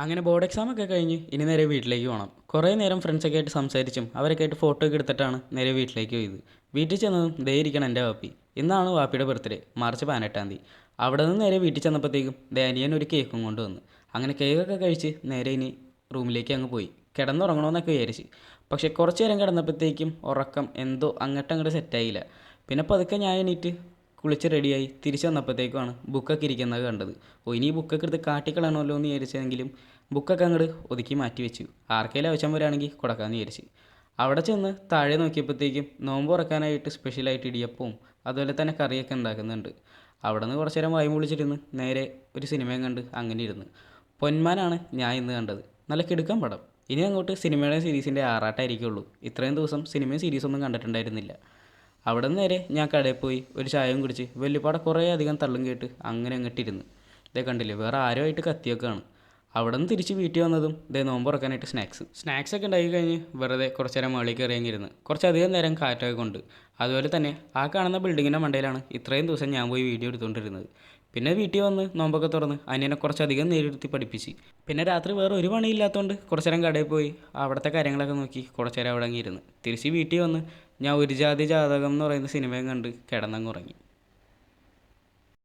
അങ്ങനെ board exam ഒക്കെ കഴിഞ്ഞ് ഇനി നേരെ വീട്ടിലേക്ക് പോകണം. കുറേ നേരം ഫ്രണ്ട്സൊക്കെ ആയിട്ട് സംസാരിച്ചും അവരൊക്കെ ആയിട്ട് ഫോട്ടോ ഒക്കെ എടുത്തിട്ടാണ് നേരെ വീട്ടിലേക്ക് പോയത്. വീട്ടിൽ ചെന്നതും ദേ ഇരിക്കണം എൻ്റെ വാപ്പി. ഇന്നാണ് വാപ്പിയുടെ ബർത്ത്ഡേ, മാർച്ച് 18-ാം തീയതി. അവിടെ നിന്ന് നേരെ വീട്ടിൽ ചെന്നപ്പോഴത്തേക്കും അനിയൻ ഒരു കേക്കും കൊണ്ട് വന്നു. അങ്ങനെ കേക്കൊക്കെ കഴിച്ച് നേരെ ഇനി റൂമിലേക്ക് അങ്ങ് പോയി. കിടന്നുറങ്ങണമെന്നൊക്കെ വിചാരിച്ച്, പക്ഷേ കുറച്ച് നേരം കിടന്നപ്പോഴത്തേക്കും ഉറക്കം എന്തോ അങ്ങോട്ട് സെറ്റായില്ല. പിന്നെ പതുക്കെ ഞാൻ എണീറ്റ് കുളിച്ച് റെഡിയായി തിരിച്ച് വന്നപ്പോഴത്തേക്കുമാണ് ബുക്കൊക്കെ ഇരിക്കുന്നത് കണ്ടത്. ഇനി ഈ ബുക്കൊക്കെ എടുത്ത് കാട്ടിക്കളയണമല്ലോ എന്ന് വിചാരിച്ചെങ്കിലും ബുക്കൊക്കെ അങ്ങോട്ട് ഒതുക്കി മാറ്റി വെച്ചു. ആർക്കെങ്കിലും ആവശ്യം വരികയാണെങ്കിൽ കൊടുക്കാമെന്ന് വിചാരിച്ച് അവിടെ ചെന്ന് താഴെ നോക്കിയപ്പോഴത്തേക്കും നോമ്പ് തുറക്കാനായിട്ട് സ്പെഷ്യലായിട്ട് ഇടിയപ്പവും അതുപോലെ തന്നെ കറിയൊക്കെ ഉണ്ടാക്കുന്നുണ്ട്. അവിടെ നിന്ന് കുറച്ച് നേരം വായും പൊളിച്ചിരുന്ന് നേരെ ഒരു സിനിമയും കണ്ട് അങ്ങനെ ഇരുന്ന്. പൊന്മാനാണ് ഞാൻ ഇന്ന് കണ്ടത്. നല്ല കിടുക്കൻ പടം. ഇനി അങ്ങോട്ട് സിനിമയുടെ സീരീസിൻ്റെ ആറാട്ടായിരിക്കുള്ളൂ. ഇത്രയും ദിവസം സിനിമയും സീരീസൊന്നും കണ്ടിട്ടുണ്ടായിരുന്നില്ല. അവിടെ നിന്ന് നേരെ ഞാൻ കടയിൽ പോയി ഒരു ചായയും കുടിച്ച് വലിയപ്പാടെ കുറേ അധികം തള്ളും കേട്ട് അങ്ങനെ അങ്ങോട്ടിരുന്ന്. ഇതേ കണ്ടില്ലേ, വേറെ ആരുമായിട്ട് കത്തിയൊക്കെയാണ്. അവിടെ നിന്ന് തിരിച്ച് വീട്ടിൽ വന്നതും നോമ്പ് തുറക്കാനായിട്ട് സ്നാക്സൊക്കെ ഉണ്ടാക്കി കഴിഞ്ഞ് വെറുതെ കുറച്ച് നേരം മുകളിൽ കയറി അങ്ങിരുന്ന് കുറച്ചധികം നേരം കാറ്റൊക്കെ കൊണ്ട്. അതുപോലെ തന്നെ ആ കാണുന്ന ബിൽഡിങ്ങിൻ്റെ മണ്ടയിലാണ് ഇത്രയും ദിവസം ഞാൻ പോയി വീഡിയോ എടുത്തുകൊണ്ടിരുന്നത്. പിന്നെ വീട്ടിൽ വന്ന് നോമ്പൊക്കെ തുറന്ന് അനിയനെ കുറച്ചധികം നേരിടുത്തി പഠിപ്പിച്ച്. പിന്നെ രാത്രി വേറെ ഒരു പണിയില്ലാത്തതുകൊണ്ട് കുറച്ച് നേരം കടയിൽ പോയി അവിടുത്തെ കാര്യങ്ങളൊക്കെ നോക്കി കുറച്ച് നേരം അവിടെ അങ്ങിരുന്ന് തിരിച്ച് വീട്ടിൽ വന്ന് ഞാൻ ഒരു ജാതി ജാതകം എന്ന് പറയുന്ന സിനിമയും കണ്ട് കിടന്നങ്ങുറങ്ങി.